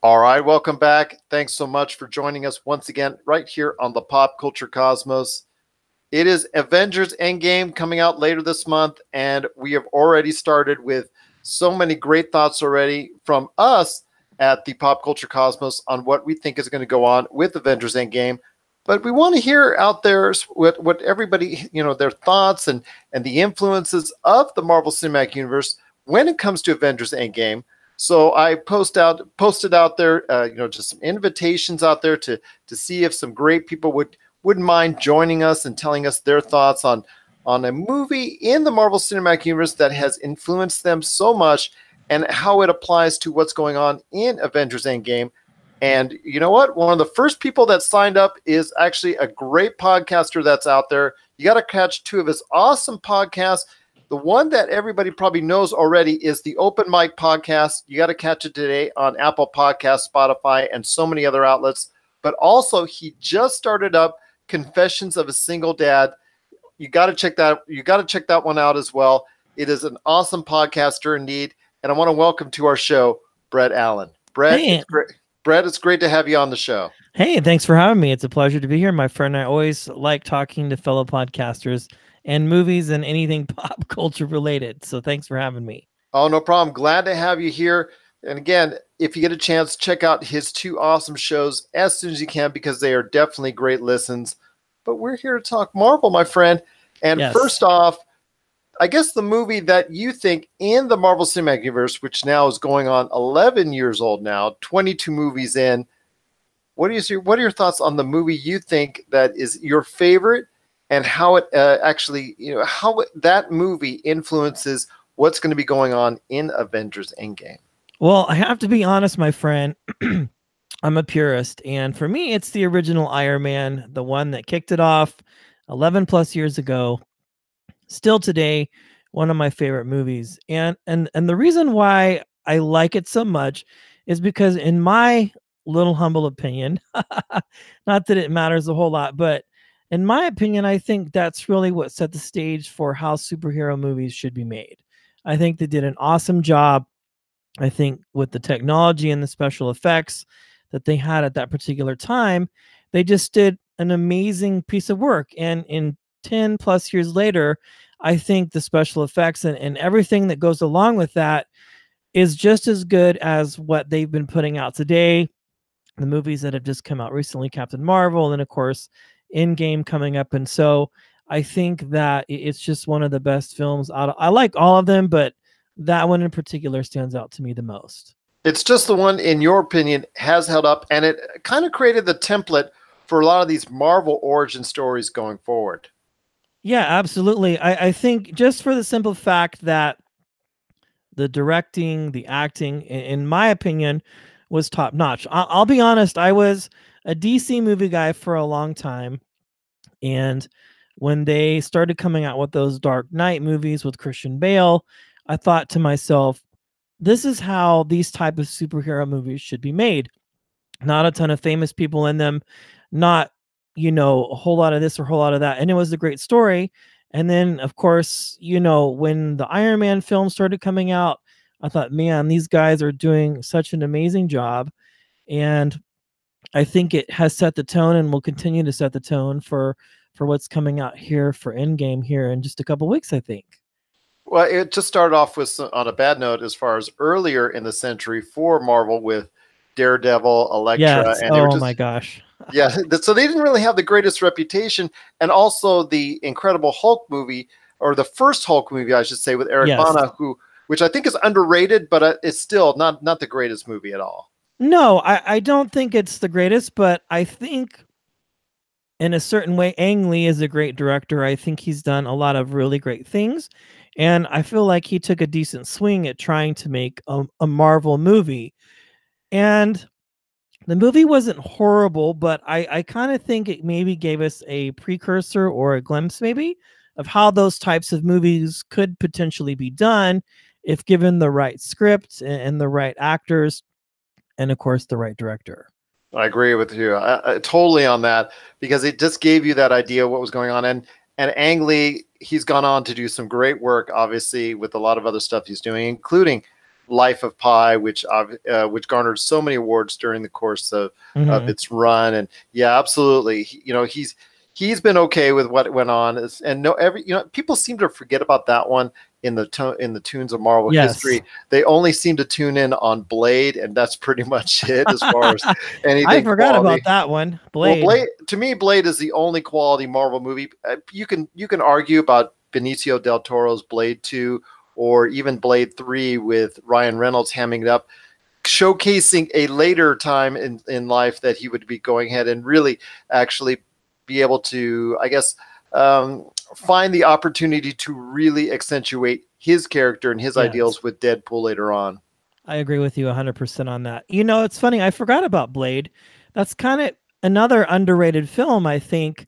All right, welcome back. Thanks so much for joining us once again right here on the Pop Culture Cosmos. It is Avengers Endgame coming out later this month, and we have already started with so many great thoughts already from us at the Pop Culture Cosmos on what we think is going to go on with Avengers Endgame. But we want to hear out there what everybody, their thoughts and the influences of the Marvel Cinematic Universe when it comes to Avengers Endgame. So I posted out there, just some invitations out there to see if some great people wouldn't mind joining us and telling us their thoughts on a movie in the Marvel Cinematic Universe that has influenced them so much and how it applies to what's going on in Avengers Endgame. And you know what? One of the first people that signed up is actually a great podcaster that's out there. You got to catch two of his awesome podcasts. The one that everybody probably knows already is the Open Mic Podcast. You got to catch it today on Apple Podcasts, Spotify, and so many other outlets. But also, he just started up Confessions of a Single Dad. You got to check that. You got to check that one out as well. It is an awesome podcaster indeed. And I want to welcome to our show, Brett Allan. Brett, Hey, it's great. Brett, it's great to have you on the show. hey, thanks for having me. It's a pleasure to be here, my friend. I always like talking to fellow podcasters and movies and anything pop culture related. So thanks for having me. Oh, no problem. Glad to have you here. And again, if you get a chance, check out his two awesome shows as soon as you can because they are definitely great listens. But we're here to talk Marvel, my friend. And Yes. first off, I guess the movie that you think in the Marvel Cinematic Universe, which now is going on 11 years old now, 22 movies in, what are your thoughts on the movie you think that is your favorite and how it that movie influences what's going to be going on in Avengers Endgame? Well, I have to be honest, my friend. I'm a purist. And for me, it's the original Iron Man, the one that kicked it off 11 plus years ago. Still today, one of my favorite movies. And the reason why I like it so much is because in my little humble opinion, not that it matters a whole lot, but in my opinion, I think that's really what set the stage for how superhero movies should be made. I think they did an awesome job. I think with the technology and the special effects that they had at that particular time, they just did an amazing piece of work. And in 10 plus years later, I think the special effects and everything that goes along with that is just as good as what they've been putting out today. The movies that have just come out recently, Captain Marvel, and of course, Endgame coming up. And so I think that it's just one of the best films out of, I like all of them, but that one in particular stands out to me the most. It's just the one, in your opinion, has held up, and it kind of created the template for a lot of these Marvel origin stories going forward. Yeah, absolutely. I think just for the simple fact that the directing, the acting, in my opinion, was top notch. I'll be honest, I was a DC movie guy for a long time. And when they started coming out with those Dark Knight movies with Christian Bale, I thought to myself, this is how these type of superhero movies should be made. Not a ton of famous people in them, not, a whole lot of this or a whole lot of that. And it was a great story. And then, of course, when the Iron Man film started coming out, I thought, man, these guys are doing such an amazing job. And I think it has set the tone and will continue to set the tone for what's coming out here for Endgame here in just a couple weeks, I think. Well, it just started off with on a bad note as far as earlier in the century for Marvel with Daredevil, Elektra, Yes. and they were Oh just my gosh. yeah. So they didn't really have the greatest reputation, and also the Incredible Hulk movie, or the first Hulk movie, I should say, with Eric Yes. Bana, which I think is underrated, but it's still not the greatest movie at all. No, I don't think it's the greatest, but I think in a certain way, Ang Lee is a great director. I think he's done a lot of really great things. And I feel like he took a decent swing at trying to make a Marvel movie. And the movie wasn't horrible, but I kind of think it maybe gave us a precursor or a glimpse, maybe, of how those types of movies could potentially be done if given the right script and the right actors, and of course, the right director. I agree with you totally on that because it just gave you that idea of what was going on. And Ang Lee, he's gone on to do some great work, obviously, with a lot of other stuff he's doing, including Life of Pi, which garnered so many awards during the course of Hmm. its run. And yeah, absolutely, he's been okay with what went on. And no, people seem to forget about that one in the tunes of Marvel Yes. history. They only seem to tune in on Blade, and that's pretty much it as far as I anything forgot quality. about that one. Well, Blade. Blade, to me, Blade is the only quality Marvel movie. You can argue about Benicio del Toro's Blade 2 or even Blade 3 with Ryan Reynolds hamming it up, showcasing a later time in life that he would be going ahead and really actually be able to, I guess, um, find the opportunity to really accentuate his character and his Yes. ideals with Deadpool later on. I agree with you 100% on that. It's funny. I forgot about Blade. That's kind of another underrated film, I think.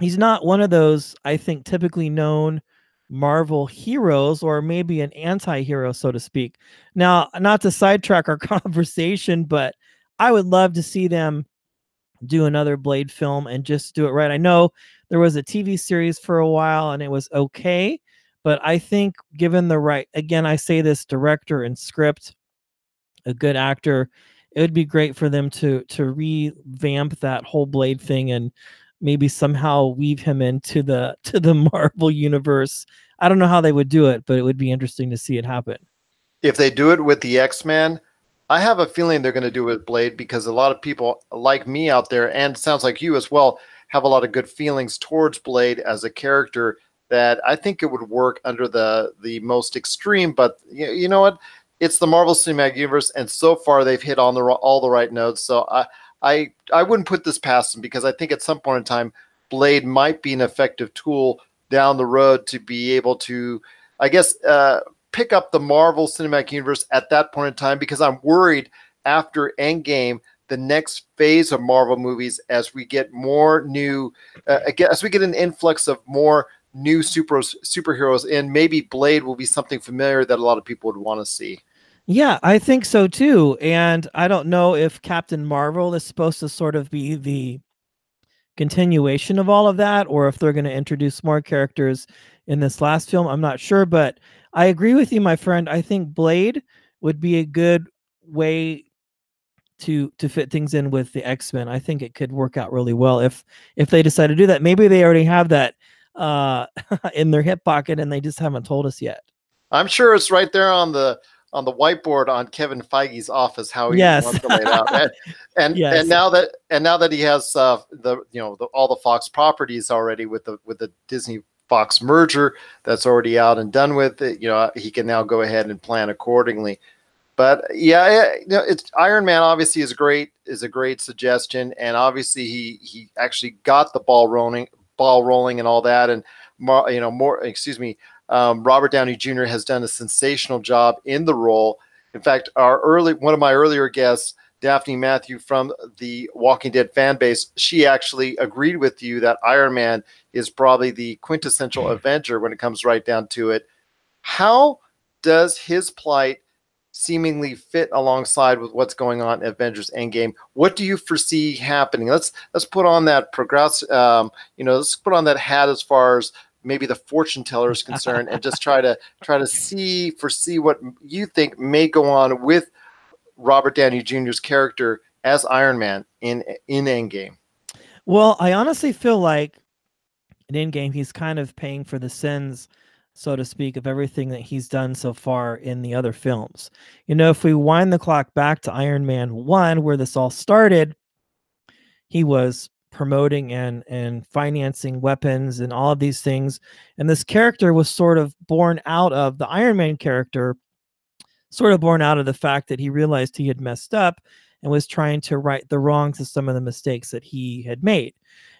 He's not one of those, I think, typically known Marvel heroes, or maybe an anti-hero, so to speak. Now, not to sidetrack our conversation, but I would love to see them do another Blade film and just do it right. I know there was a TV series for a while and it was okay, but I think given the right, again, I say this, director and script, a good actor, it would be great for them to revamp that whole Blade thing and maybe somehow weave him into the to the Marvel universe. I don't know how they would do it, but it would be interesting to see it happen. If they do it with the X-Men, I have a feeling they're going to do it with Blade because a lot of people like me out there, and it sounds like you as well, have a lot of good feelings towards Blade as a character that I think it would work under the most extreme. But you know what? It's the Marvel Cinematic Universe, and so far they've hit on all the right notes. So I wouldn't put this past them because I think at some point in time, Blade might be an effective tool down the road to be able to, I guess, pick up the Marvel Cinematic Universe at that point in time, because I'm worried after Endgame, the next phase of Marvel movies, as we get more new, as we get an influx of more new superheroes in, maybe Blade will be something familiar that a lot of people would want to see. Yeah, I think so too. And I don't know if Captain Marvel is supposed to sort of be the continuation of all of that, or if they're going to introduce more characters in this last film. I'm not sure, but I agree with you, my friend. I think Blade would be a good way to fit things in with the X-Men. I think it could work out really well if they decide to do that. Maybe they already have that uh in their hip pocket and they just haven't told us yet. I'm sure it's right there on the whiteboard on Kevin Feige's office how he Yes. wants to lay it out. And Yes. now that he has all the Fox properties already with the Disney Fox merger that's already out and done with it, he can now go ahead and plan accordingly. But yeah, it's Iron Man. Obviously, is a great suggestion, and obviously he actually got the ball rolling, and all that, and more. Excuse me. Robert Downey Jr. has done a sensational job in the role. In fact, one of my earlier guests, Daphne Matthew from the Walking Dead fan base, she actually agreed with you that Iron Man is probably the quintessential Avenger when it comes right down to it. How does his plight seemingly fit alongside with what's going on in Avengers Endgame? What do you foresee happening? Let's put on that let's put on that hat as far as maybe the fortune teller is concerned, and just try to foresee what you think may go on with Robert Downey Jr.'s character as Iron Man in Endgame. Well, I honestly feel like in Endgame, he's kind of paying for the sins, so to speak, of everything that he's done so far in the other films. If we wind the clock back to Iron Man 1, where this all started, he was promoting and financing weapons and all of these things. And this character was sort of born out of the Iron Man character, sort of born out of the fact that he realized he had messed up and was trying to right the wrongs of some of the mistakes that he had made.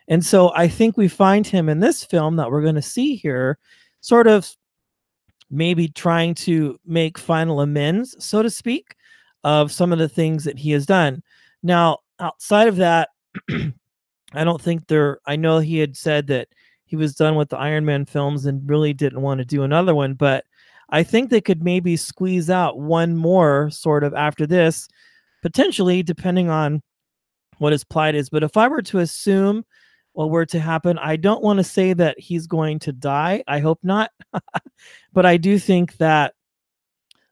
And so I think we find him in this film that we're going to see here, sort of maybe trying to make final amends, so to speak, of some of the things that he has done. Now, outside of that, I don't think I know he had said that he was done with the Iron Man films and really didn't want to do another one, but I think they could maybe squeeze out one more sort of after this, potentially, depending on what his plight is. But if I were to assume what were to happen, I don't want to say that he's going to die. I hope not. But I do think that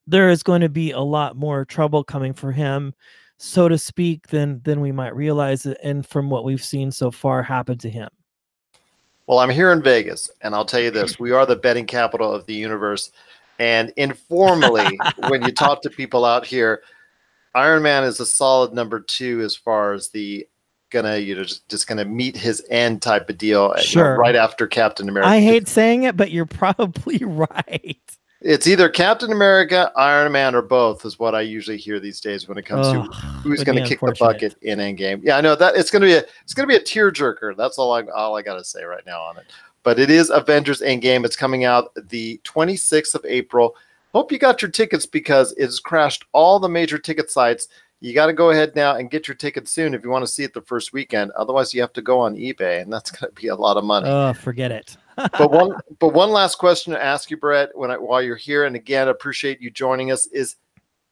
there is going to be a lot more trouble coming for him, so to speak, than we might realize, and from what we've seen so far happen to him. Well, I'm here in Vegas, and I'll tell you this: we are the betting capital of the universe. And informally, when you talk to people out here, Iron Man is a solid number 2 as far as the gonna, just gonna meet his end type of deal. Sure. Right after Captain America. I hate saying it, but you're probably right. It's either Captain America, Iron Man, or both is what I usually hear these days when it comes to who's going to kick the bucket in Endgame. Yeah, I know that it's going to be a tearjerker. That's all I got to say right now on it. But it is Avengers Endgame. It's coming out the 26th of April. Hope you got your tickets because it's crashed all the major ticket sites. You got to go ahead now and get your tickets soon if you want to see it the first weekend. Otherwise, you have to go on eBay, and that's going to be a lot of money. Oh, forget it. But one last question to ask you, Brett, while you're here, and again, appreciate you joining us, is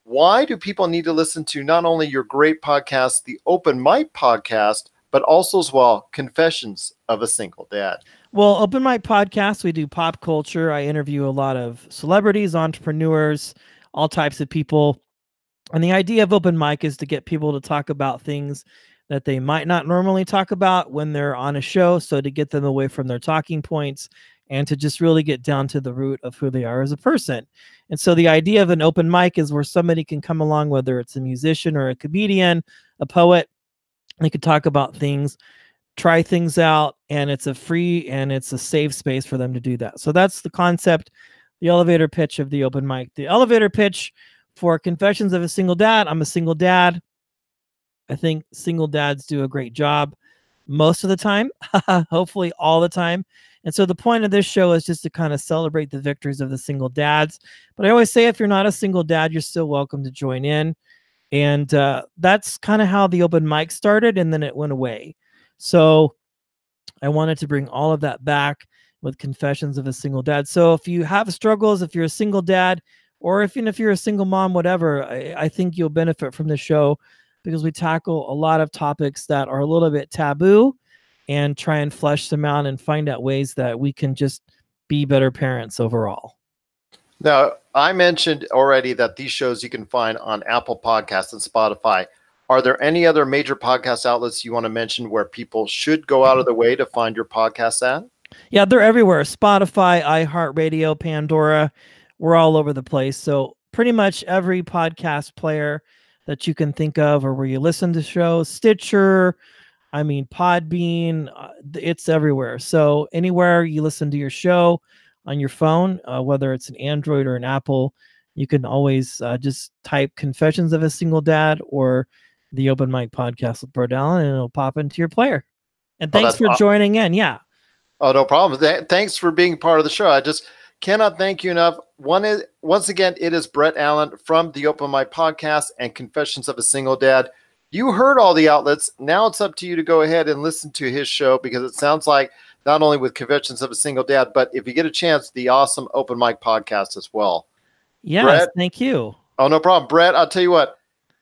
why do people need to listen to not only your great podcast, the Open Mic podcast, but also as well Confessions of a Single Dad? Well, Open Mic podcast, we do pop culture. I interview a lot of celebrities, entrepreneurs, all types of people. And the idea of Open Mic is to get people to talk about things that they might not normally talk about when they're on a show. So to get them away from their talking points and to just really get down to the root of who they are as a person. And so the idea of an open mic is where somebody can come along, whether it's a musician or a comedian, a poet, they could talk about things, try things out, and it's a free and it's a safe space for them to do that. So that's the concept, the elevator pitch of the open mic. The elevator pitch for Confessions of a Single Dad. I'm a single dad. I think single dads do a great job most of the time, hopefully all the time. And so the point of this show is just to kind of celebrate the victories of the single dads. But I always say, if you're not a single dad, you're still welcome to join in. And that's kind of how the open mic started, and then it went away. So I wanted to bring all of that back with Confessions of a Single Dad. So if you have struggles, if you're a single dad, or even if you're a single mom, whatever, I think you'll benefit from the show, because we tackle a lot of topics that are a little bit taboo and try and flesh them out and find out ways that we can just be better parents overall. Now, I mentioned already that these shows you can find on Apple Podcasts and Spotify. Are there any other major podcast outlets you want to mention where people should go out of the way to find your podcast at? Yeah, they're everywhere. Spotify, iHeartRadio, Pandora. We're all over the place. So pretty much every podcast player that you can think of, or where you listen to shows, Stitcher, Podbean, it's everywhere. So anywhere you listen to your show on your phone, whether it's an Android or an Apple, you can always just type Confessions of a Single Dad or the Open Mic podcast with Brett Allan, and it'll pop into your player. And thanks for joining in. Yeah. Oh, no problem. Thanks for being part of the show. I just cannot thank you enough. Once again, it is Brett Allan from the Open Mic podcast and Confessions of a Single Dad. You heard all the outlets. Now it's up to you to go ahead and listen to his show, because it sounds like not only with Confessions of a Single Dad, but if you get a chance, the awesome Open Mic podcast as well. Yes, Brett, thank you. Oh, no problem. Brett, I'll tell you what.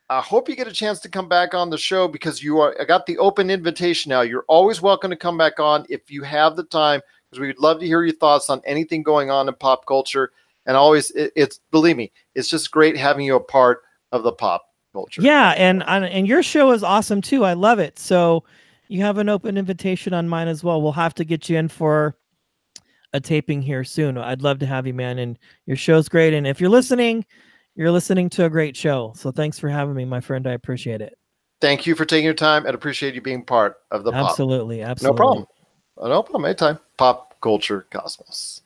I hope you get a chance to come back on the show, because I got the open invitation now. You're always welcome to come back on if you have the time, because we'd love to hear your thoughts on anything going on in pop culture. And always, believe me, it's just great having you a part of the pop culture. Yeah, and your show is awesome too. I love it. So you have an open invitation on mine as well. We'll have to get you in for a taping here soon. I'd love to have you, man. And your show's great. And if you're listening to a great show. So thanks for having me, my friend. I appreciate it. Thank you for taking your time, and appreciate you being part of the Absolutely. No problem. No problem. Anytime. Pop Culture Cosmos.